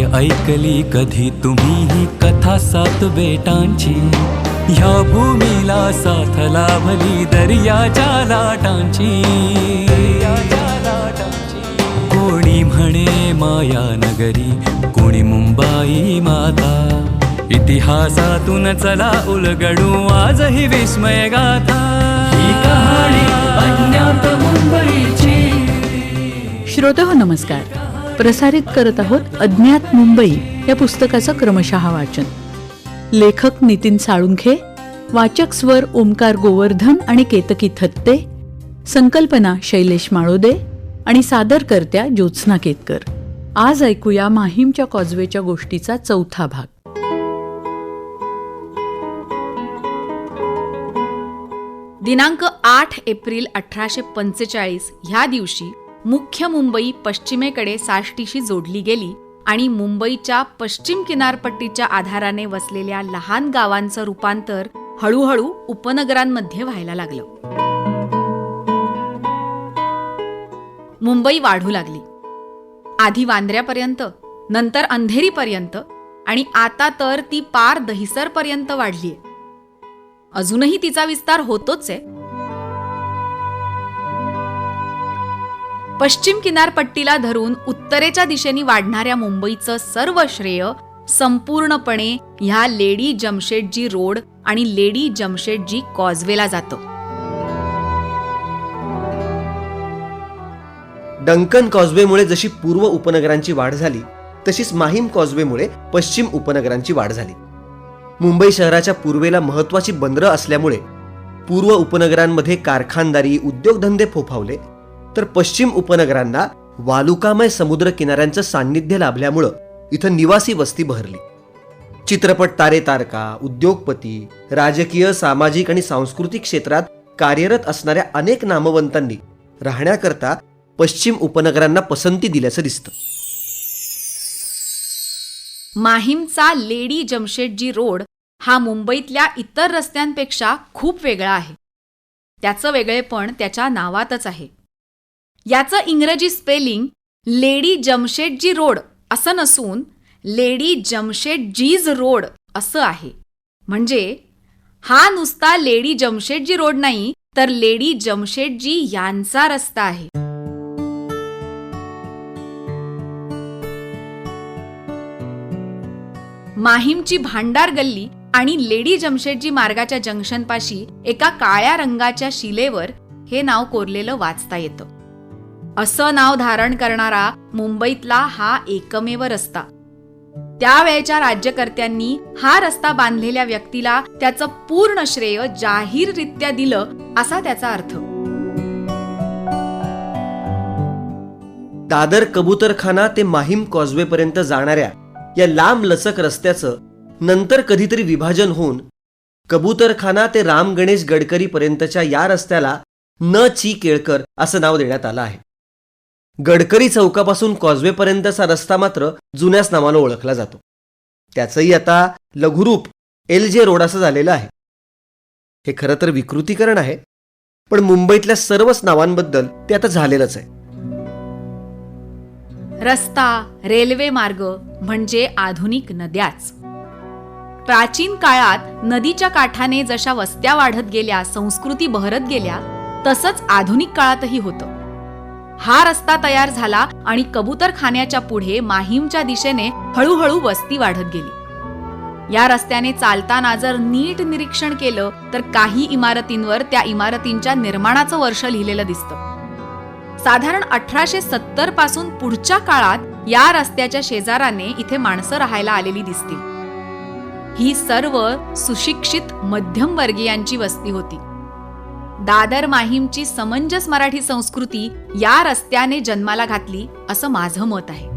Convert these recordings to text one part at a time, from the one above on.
काय ऐकली कधी तुम्ही ही कथा सात बेटांची? ह्या भूमीला साथ लाभली दर्याच्या लाटांची. कोणी म्हणे माया नगरी, कोणी मुंबई माता. इतिहासातून चला उलगडू आज ही विस्मय गाथा. ही कहाणी अज्ञात मुंबईची. श्रोतेहो नमस्कार. प्रसारित करत आहोत अज्ञात मुंबई या पुस्तकाचं क्रमशः वाचन. लेखक नितीन साळुंखे, वाचक स्वर ओमकार गोवर्धन आणि केतकी थत्ते, संकल्पना शैलेश माळोदे आणि सादरकर्त्या ज्योत्स्ना केतकर. आज ऐकूया माहीमच्या कॉजवेच्या गोष्टीचा चौथा भाग. दिनांक 8 एप्रिल 1845 ह्या दिवशी मुख्य मुंबई पश्चिमेकडे साष्टीशी जोडली गेली आणि मुंबईच्या पश्चिम किनारपट्टीच्या आधाराने वसलेल्या लहान गावांचं रूपांतर हळूहळू उपनगरांमध्ये व्हायला लागलं. मुंबई वाढू लागली. आधी वांद्र्यापर्यंत, नंतर अंधेरीपर्यंत आणि आता तर ती पार दहिसरपर्यंत वाढलीय. अजूनही तिचा विस्तार होतोच आहे. पश्चिम किनारपट्टीला धरून उत्तरेच्या दिशेने वाढणाऱ्या मुंबईचं सर्व श्रेय संपूर्णपणे ह्या लेडी जमशेदजी रोड आणि लेडी जमशेदजी कॉजवेला जातं. डंकन कॉजवेमुळे जशी पूर्व उपनगरांची वाढ झाली, तशीच माहीम कॉजवेमुळे पश्चिम उपनगरांची वाढ झाली. मुंबई शहराच्या पूर्वेला महत्वाची बंदरं असल्यामुळे पूर्व उपनगरांमध्ये कारखानदारी उद्योगधंदे फोफावले, तर पश्चिम उपनगरांना वालुकामय समुद्र किनाऱ्यांचं सान्निध्य लाभल्यामुळं इथं निवासी वस्ती बहरली. चित्रपट तारे तारका, उद्योगपती, राजकीय, सामाजिक आणि सांस्कृतिक क्षेत्रात कार्यरत असणाऱ्या अनेक नामवंतांनी राहण्याकरता पश्चिम उपनगरांना पसंती दिल्याचं दिसतं. माहीमचा लेडी जमशेदजी रोड हा मुंबईतल्या इतर रस्त्यांपेक्षा खूप वेगळा आहे. त्याचं वेगळेपण त्याच्या नावातच आहे. याचं इंग्रजी स्पेलिंग लेडी जमशेदजी रोड असं नसून लेडी जमशेदजीज रोड असं आहे. म्हणजे हा नुसता लेडी जमशेदजी रोड नाही, तर लेडी जमशेदजी यांचा रस्ता आहे. माहीमची भांडार गल्ली आणि लेडी जमशेदजी मार्गाच्या जंक्शनपाशी एका काळ्या रंगाच्या शिलेवर हे नाव कोरलेलं वाचता येतं. असं नाव धारण करणारा मुंबईतला हा एकमेव रस्ता. त्यावेळच्या राज्यकर्त्यांनी हा रस्ता बांधलेल्या व्यक्तीला त्याचं पूर्ण श्रेय जाहीररित्या दिलं असा त्याचा अर्थ. दादर कबूतरखाना ते माहीम कॉजवेपर्यंत जाणाऱ्या या लांब लचक रस्त्याचं नंतर कधीतरी विभाजन होऊन कबूतरखाना ते राम गणेश गडकरी पर्यंतच्या या रस्त्याला न ची केळकर असं नाव देण्यात आलं आहे. गडकरी चौकापासून कॉजवेपर्यंतचा रस्ता मात्र जुन्याच नावानं ओळखला जातो. त्याचंही आता लघुरूप LJ रोड असं झालेलं आहे. हे खरं तर विकृतीकरण आहे, पण मुंबईतल्या सर्वच नावांबद्दल ते आता झालेलंच आहे. रस्ता, रेल्वे मार्ग म्हणजे आधुनिक नद्याच. प्राचीन काळात नदीच्या काठाने जशा वस्त्या वाढत गेल्या, संस्कृती बहरत गेल्या, तसंच आधुनिक काळातही होतं. हा रस्ता तयार झाला आणि कबूतरखान्याच्या पुढे माहीमच्या दिशेने हळूहळू वस्ती वाढत गेली. या रस्त्याने चालताना जर नीट निरीक्षण केलं तर काही इमारतींवर त्या इमारतींच्या निर्माणाचं वर्ष लिहिलेलं दिसतं. साधारण 1870 पासून पुढच्या काळात या रस्त्याच्या शेजाराने इथे माणसं राहायला आलेली दिसतील. ही सर्व सुशिक्षित मध्यमवर्गीयांची वस्ती होती. दादर माहीमची समंजस मराठी संस्कृती या रस्त्याने जन्माला घातली असं माझं मत आहे.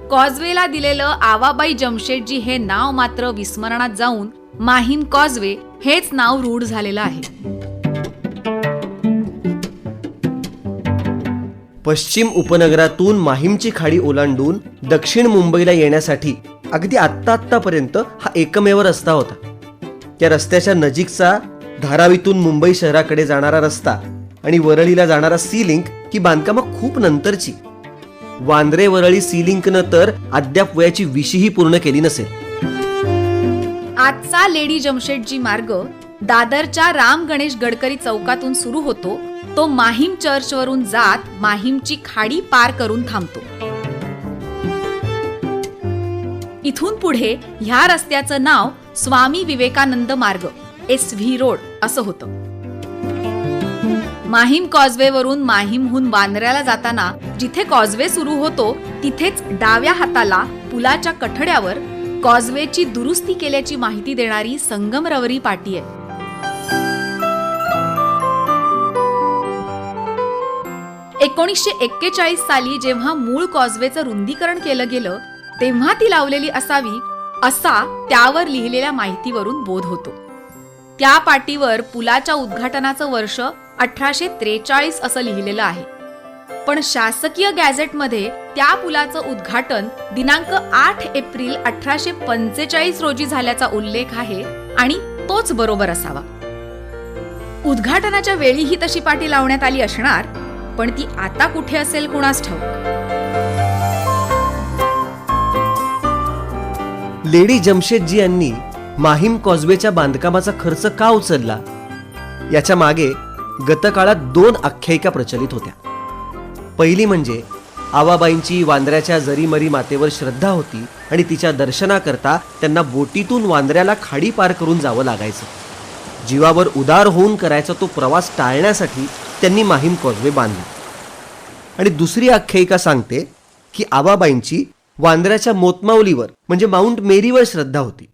कॉजवेला दिलेलं आवाबाई जमशेदजी हे नाव मात्र विस्मरणात जाऊन माहीम कॉजवे हेच नाव रूढ झालेलं आहे. पश्चिम उपनगरातून माहीमची खाडी ओलांडून दक्षिण मुंबईला येण्यासाठी अगदी आत्तापर्यंत हा एकमेव रस्ता होता. त्या रस्त्याच्या नजीकचा धारावीतून मुंबई शहराकडे जाणारा रस्ता आणि वरळीला जाणारा सी लिंक ही बांधकामं खूप नंतरची. वांद्रे वरळी सी लिंकनं तर अद्याप वयाची 20ही पूर्ण केली नसेल. आजचा लेडी जमशेदजी मार्ग दादरच्या राम गणेश गडकरी चौकातून सुरू होतो. तो माहीम चर्चवरून जात माहीमची खाडी पार करून थांबतो. इथून पुढे ह्या रस्त्याचं नाव स्वामी विवेकानंद मार्ग SV रोड असं होतं. माहीम कॉजवे वरून माहीमहून वांद्र्याला जाताना जिथे कॉजवे सुरू होतो तिथेच डाव्या हाताला पुलाच्या कठड्यावर कॉजवेची दुरुस्ती केल्याची माहिती देणारी संगमरवरी पाटी आहे. एकोणीसशे 41 साली जेव्हा मूळ कॉजवेचं रुंदीकरण केलं गेलं तेव्हा ती लावलेली असावी असा त्यावर लिहिलेल्या माहितीवरून बोध होतो. त्या पाटीवर पुलाच्या उद्घाटनाचं वर्ष 1843 असं लिहिलेलं आहे. पण शासकीय गॅझेटमध्ये त्या पुलाचं उद्घाटन दिनांक 8 एप्रिल 1845 रोजी झाल्याचा उल्लेख आहे आणि तोच बरोबर असावा. उद्घाटनाच्या वेळीही तशी पाटी लावण्यात आली असणार, पण ती आता कुठे असेल कुणास ठाऊक. लेडी जमशेदजी यांनी माहीम कॉजवेच्या बांधकामाचा खर्च का उचलला याच्या मागे गतकाळात 2 आख्यायिका प्रचलित होत्या. पहिली म्हणजे आवाबाईंची वांद्र्याच्या जरीमरी मातेवर श्रद्धा होती आणि तिच्या दर्शनाकरता त्यांना बोटीतून वांद्र्याला खाडी पार करून जावं लागायचं. जीवावर उदार होऊन करायचा तो प्रवास टाळण्यासाठी त्यांनी माहीम कॉजवे बांधला. आणि दुसरी आख्यायिका सांगते की आवाबाईंची वांद्र्याच्या मोतमाऊलीवर म्हणजे माउंट मेरीवर श्रद्धा होती.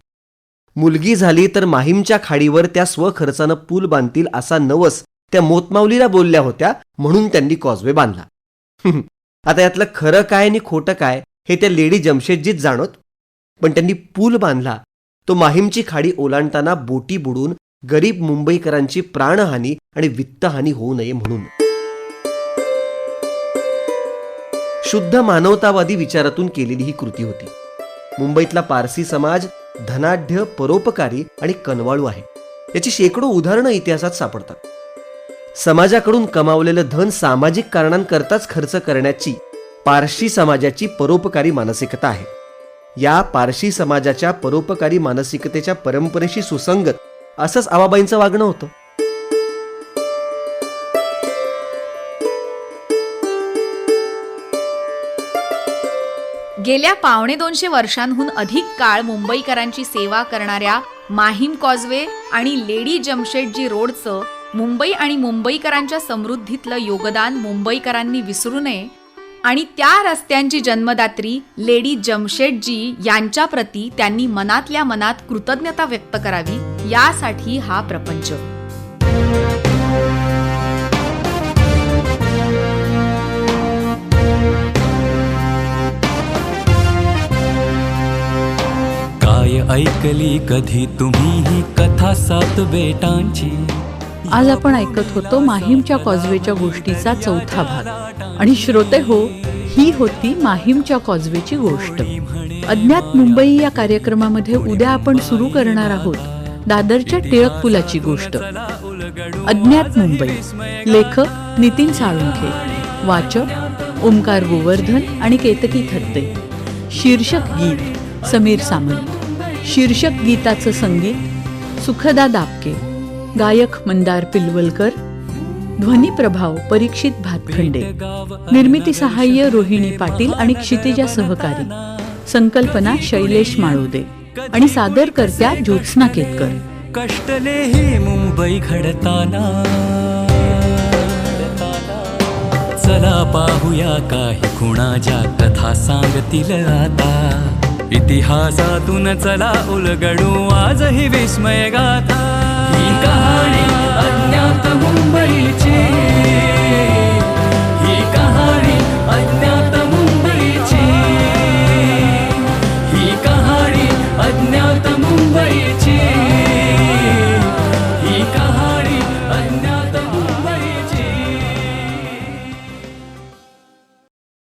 मुलगी झाली तर माहीमच्या खाडीवर त्या स्वखर्चानं पूल बांधतील असा नवस त्या मोतमाऊलीला बोलल्या होत्या, म्हणून त्यांनी कॉजवे बांधला. आता यातलं खरं काय आणि खोटं काय हे त्या लेडी जमशेदजीच जाणोत, पण त्यांनी पूल बांधला तो माहीमची खाडी ओलांडताना बोटी बुडून गरीब मुंबईकरांची प्राणहानी आणि वित्तहानी होऊ नये म्हणून. शुद्ध मानवतावादी विचारातून केलेली ही कृती होती. मुंबईतला पारसी समाज धनाढ्य, परोपकारी आणि कनवाळू आहे. याची शेकडो उदाहरणं इतिहासात सापडतात. समाजाकडून कमावलेलं धन सामाजिक कारणांकरताच खर्च करण्याची पारशी समाजाची परोपकारी मानसिकता आहे. या पारशी समाजाच्या परोपकारी मानसिकतेच्या परंपरेशी सुसंगत असंच आवाबाईंचं वागणं होतं. गेल्या 250 वर्षांहून अधिक काळ मुंबईकरांची सेवा करणाऱ्या माहीम कॉजवे आणि लेडी जमशेदजी रोडचं मुंबई आणि मुंबईकरांच्या समृद्धीतलं योगदान मुंबईकरांनी विसरू नये आणि त्या रस्त्यांची जन्मदात्री लेडी जमशेदजी यांच्याप्रती त्यांनी मनातल्या मनात कृतज्ञता व्यक्त करावी, यासाठी हा प्रपंच. काय ऐकली कधी तुम्ही ही कथा 7 बेटांची. आज आपण ऐकत होतो माहीमच्या कॉजवेच्या गोष्टीचा 4था भाग. आणि श्रोते हो, ही होती माहीमच्या कॉजवेची गोष्ट. अज्ञात मुंबई या कार्यक्रमामध्ये उद्या आपण सुरू करणार आहोत दादरच्या टिळक पुलाची गोष्ट. अज्ञात मुंबई. लेखक नितीन साळुंखे. वाचक ओमकार गोवर्धन आणि केतकी थत्ते. शीर्षक गीत समीर सामंत. शीर्षक गीताचं संगीत सुखदा दापके. गायक मंदार पिलवलकर. ध्वनी प्रभाव परीक्षित भातखंडे. निर्मिती सहाय्य रोहिणी पाटील आणि क्षितिजा सहकारी. संकल्पना शैलेश माळोदे आणि सादरकर्त्या ज्योत्स्ना केतकर. कष्टले ही मुंबई घडताना, चला पाहूया काही खुणा ज्या कथा सांगतील आता. इतिहासातून चला उलगडू आजही विस्मय गाथा. ही कहाणी